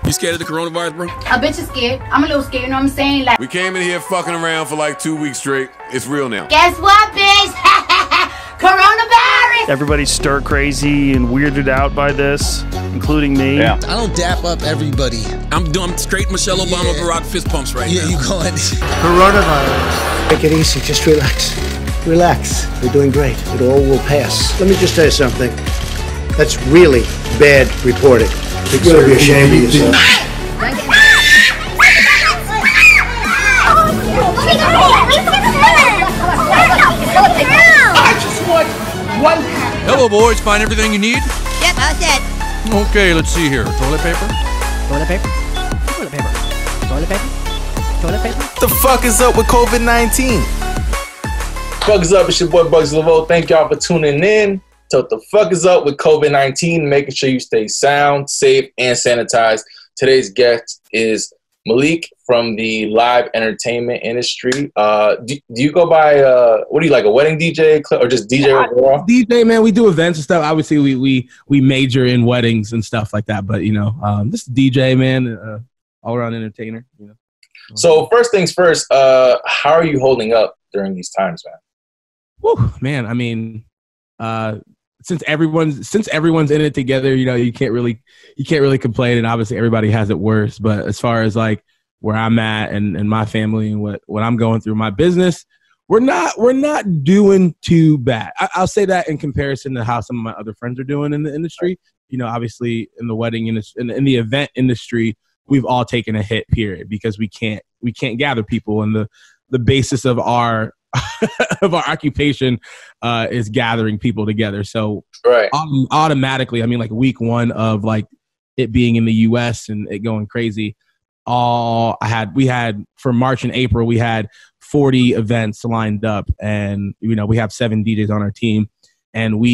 You scared of the coronavirus, bro? A bitch is scared. I'm a little scared, you know what I'm saying? Like, we came in here fucking around for like 2 weeks straight. It's real now. guess what, bitch? Coronavirus! Everybody's stir crazy and weirded out by this, including me. Yeah. I don't dap up everybody. I'm straight Michelle Obama Barack fist pumps right now. Yeah, you going. Coronavirus. Take it easy, just relax. Relax. We're doing great. It all will pass. Let me just tell you something. That's really bad reporting. You gotta be ashamed of yourself. I just want one. Hello, boys. Find everything you need? Yep, all set. Okay, let's see here. Toilet paper? Toilet paper? Toilet paper? Toilet paper? Toilet paper? What the fuck is up with COVID-19? Fuck is up? It's your boy Bugzy Lavoe. Thank y'all for tuning in. So what the fuck is up with COVID-19? Making sure you stay sound, safe, and sanitized. Today's guest is Malike from the live entertainment industry. Do you go by, what do you like, a wedding DJ or just DJ overall? DJ, man. We do events and stuff. Obviously, we major in weddings and stuff like that. But, you know, this is DJ, man, all-around entertainer, you know. So first things first, how are you holding up during these times, man? Whew, man, I mean, since everyone's in it together, you know, you can't really complain, and obviously everybody has it worse. But as far as like where I'm at and my family and what I'm going through, my business, we're not doing too bad. I'll say that in comparison to how some of my other friends are doing in the industry. You know, obviously in the wedding industry, in the event industry, we've all taken a hit, period, because we can't gather people, and the basis of our of our occupation is gathering people together. So right. Automatically, I mean, like week one of like it being in the US and it going crazy, we had for March and April, we had 40 events lined up, and you know, we have 7 DJs on our team, and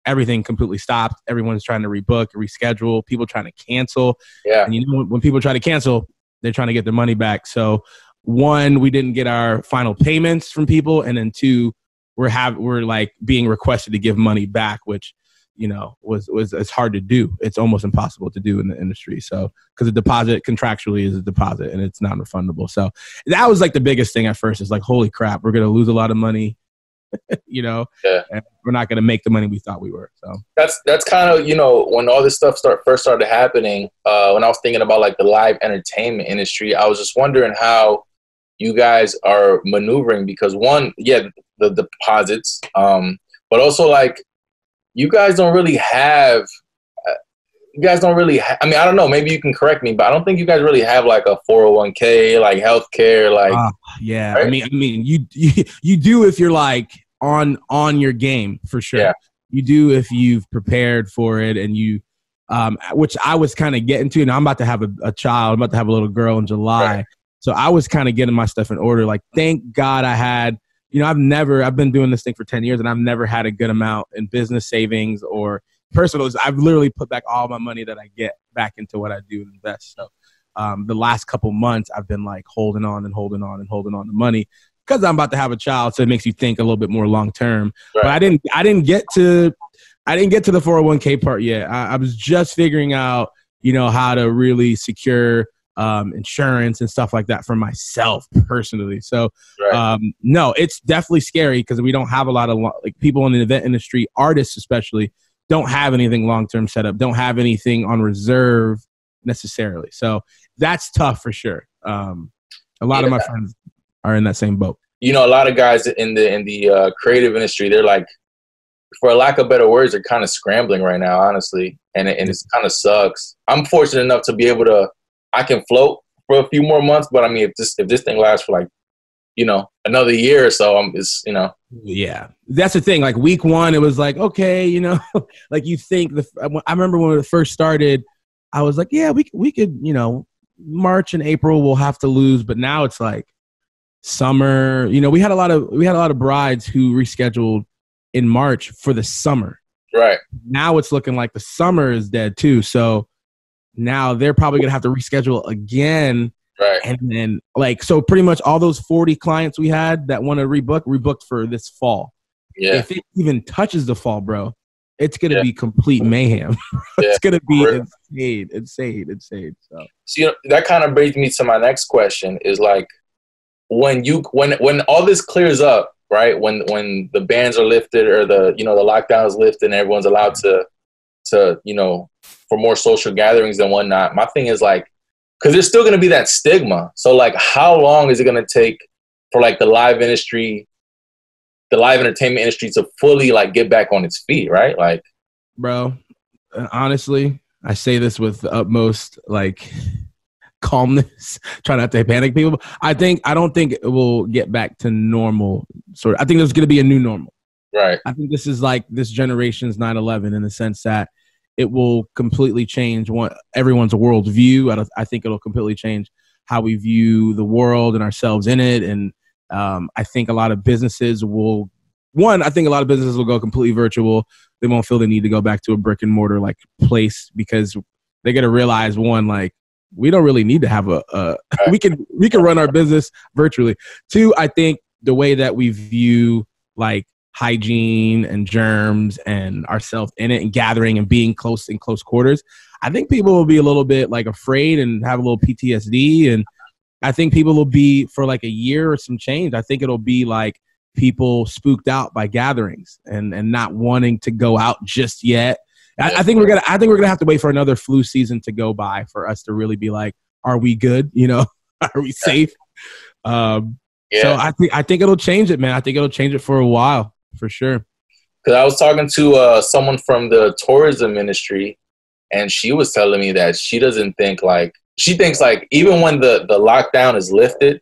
everything completely stopped. Everyone's trying to rebook, reschedule, people trying to cancel. Yeah. And you know, when people try to cancel, they're trying to get their money back. So 1, we didn't get our final payments from people, and then 2, we're like being requested to give money back, which, you know, it's hard to do. It's almost impossible to do in the industry. So because a deposit contractually is a deposit and it's non-refundable. So that was like the biggest thing at first. It's like, holy crap, we're gonna lose a lot of money. You know, yeah. And we're not gonna make the money we thought we were. So that's kind of, you know, when all this stuff first started happening. When I was thinking about like the live entertainment industry, I was just wondering how you guys are maneuvering, because one, yeah, the deposits, but also like you guys don't really have. I mean, I don't know. Maybe you can correct me, but I don't think you guys really have like a 401k, like healthcare, like. Yeah, right? I mean, you do if you're like on your game for sure. Yeah. You do if you've prepared for it, and you, which I was kind of getting to. And I'm about to have a child. I'm about to have a little girl in July. Right. So I was kind of getting my stuff in order. Like, thank God I had, you know, I've been doing this thing for 10 years, and I've never had a good amount in business savings or personal. I've literally put back all my money that I get back into what I do and invest. So the last couple months, I've been like holding on to money because I'm about to have a child. So it makes you think a little bit more long term. Right. But I didn't get to the 401k part yet. I was just figuring out, you know, how to really secure insurance and stuff like that for myself personally. So right. No, it's definitely scary because we don't have a lot of like people in the event industry, artists especially, don't have anything long-term set up, don't have anything on reserve necessarily. So that's tough for sure. A lot of my friends are in that same boat. You know, a lot of guys in the creative industry, they're like, for lack of better words, they're kind of scrambling right now, honestly. And it kind of sucks. I'm fortunate enough to be able to, I can float for a few more months, but I mean, if this thing lasts for like, you know, another year or so, it's, you know. Yeah, that's the thing. Like week one, it was like, okay, you know, like you think I remember when it first started, I was like, yeah, we could, you know, March and April we'll have to lose, but now it's like summer. You know, we had a lot of brides who rescheduled in March for the summer. Right. Now it's looking like the summer is dead too. So now they're probably gonna have to reschedule again. Right. And then like, so pretty much all those 40 clients we had that want to rebooked for this fall. Yeah. If it even touches the fall, bro, it's gonna be complete mayhem. It's gonna be insane. So you know, that kind of brings me to my next question: is like when all this clears up, right? When the bans are lifted or the lockdown is lifted and everyone's allowed to for more social gatherings and whatnot. My thing is like, because there's still going to be that stigma. So like, how long is it going to take for like the live entertainment industry to fully like get back on its feet, right? Like, bro, honestly, I say this with the utmost like calmness, try not to panic people. I don't think it will get back to normal. I think there's going to be a new normal. Right. I think this is like this generation's 9/11 in the sense that it will completely change everyone's worldview. I think it'll completely change how we view the world and ourselves in it. And I think a lot of businesses will go completely virtual. They won't feel the need to go back to a brick and mortar like place because they're going to realize, one, like, we don't really need to have we can run our business virtually. Two, I think the way that we view like hygiene and germs and ourselves in it and gathering and being close in close quarters, I think people will be a little bit like afraid and have a little PTSD. And I think people will be, for like a year or some change, I think it'll be like people spooked out by gatherings and not wanting to go out just yet. I think we're gonna have to wait for another flu season to go by for us to really be like, are we good? Are we safe? So I think it'll change it, man. I think it'll change it for a while, for sure. Because I was talking to someone from the tourism industry, and she was telling me that she thinks like even when the lockdown is lifted,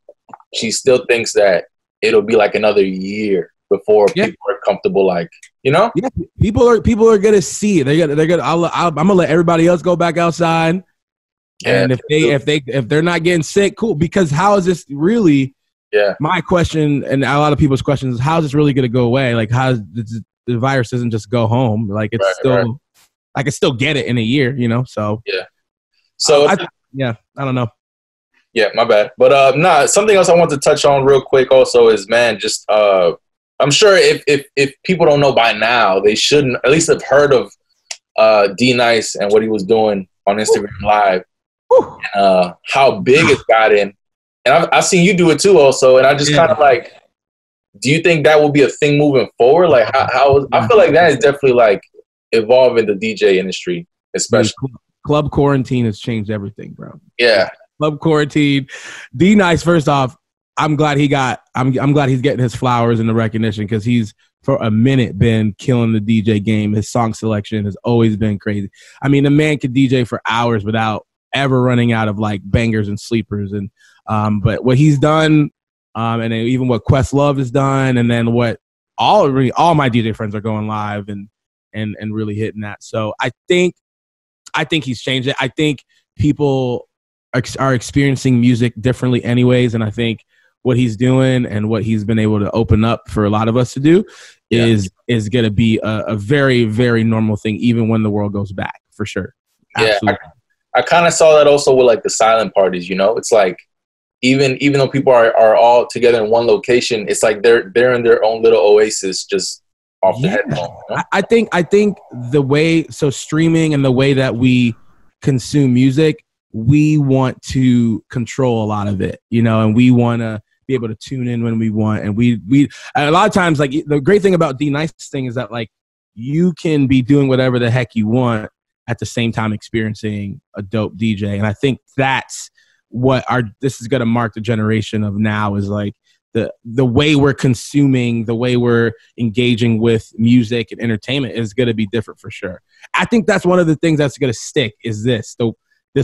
she still thinks that it'll be like another year before people are comfortable, like, Yeah, people are gonna see it. They're gonna. I'm gonna let everybody else go back outside, and if they're not getting sick, cool. Because how is this really? Yeah. My question, and a lot of people's questions, is how is this really gonna go away? Like, how the virus doesn't just go home? Like, it's I can still get it in a year, So yeah. So I don't know. Yeah, my bad. But something else I want to touch on real quick also is, man, just I'm sure if people don't know by now, they shouldn't at least have heard of D Nice and what he was doing on Instagram Live, and how big it's gotten. And I've seen you do it too also, and I just kind of like, do you think that will be a thing moving forward? Like, how I feel like that is definitely like evolving the DJ industry, especially. Club quarantine has changed everything, bro. Yeah. Club quarantine. D Nice, first off, I'm glad he's getting his flowers and the recognition, because he's for a minute been killing the DJ game. His song selection has always been crazy. I mean, the man could DJ for hours without ever running out of like bangers and sleepers. And but what he's done, and even what Questlove has done, and then what all my DJ friends are going live and really hitting that. So I think he's changed it. I think people are experiencing music differently anyways, and I think what he's doing and what he's been able to open up for a lot of us to do is going to be a very, very normal thing, even when the world goes back, for sure. Absolutely. Yeah, I kind of saw that also with like the silent parties. It's like even though people are all together in one location, it's like they're in their own little oasis, just off the headphone. I think the way, so streaming and the way that we consume music, we want to control a lot of it, and we want to be able to tune in when we want. And we a lot of times, like, the great thing about D Nice thing is that, like, you can be doing whatever the heck you want at the same time experiencing a dope DJ. And I think that's what this is going to mark the generation of now, is like the way we're consuming, the way we're engaging with music and entertainment is going to be different, for sure. I think that's one of the things that's going to stick, is this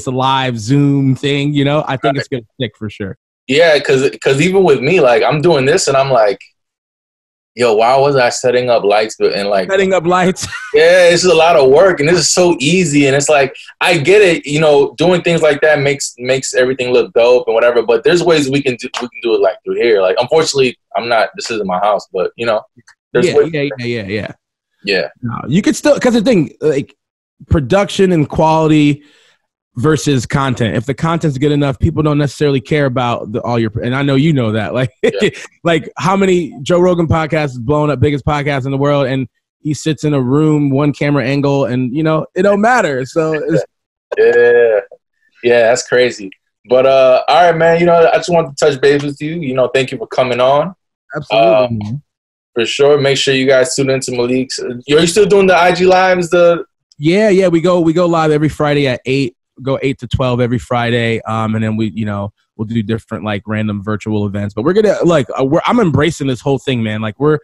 live Zoom thing, I think it's going to stick for sure. Yeah, because even with me, like, I'm doing this and I'm like, yo, why was I setting up lights? And like, setting up lights. Yeah, it's a lot of work, and this is so easy. And it's like, I get it, doing things like that makes everything look dope and whatever. But there's ways we can do it like through here. Like, unfortunately, this isn't my house, but there's ways. Yeah. No, you could still, because the thing, like, production and quality versus content. If the content's good enough, people don't necessarily care about all your, and I know you know that, like, like how many Joe Rogan podcasts is blowing up, biggest podcast in the world, and he sits in a room, one camera angle, and it don't matter. So it's, yeah, that's crazy. But all right, man. I just wanted to touch base with you. Thank you for coming on. Absolutely, man. For sure. Make sure you guys tune into Malik's. Are you still doing the IG lives? Yeah. We go live every Friday at 8. Go 8 to 12 every Friday. And then we'll do different like random virtual events. But we're gonna I'm embracing this whole thing, man. Like we're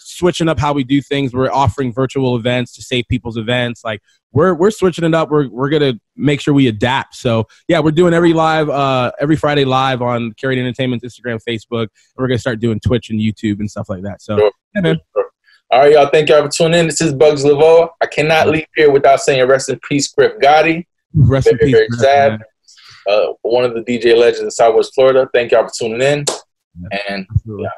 switching up how we do things. We're offering virtual events to save people's events. Like we're switching it up. We're gonna make sure we adapt. So yeah, we're doing every Friday live on Curate Entertainment's Instagram, Facebook. And we're gonna start doing Twitch and YouTube and stuff like that. So yeah, man. Sure. All right, y'all. Thank y'all for tuning in. This is Bugzy Lavoe. I cannot leave here without saying rest in peace, Griff Gotti. Rest in peace. Very sad. One of the DJ legends in Southwest Florida. Thank y'all for tuning in. And yeah.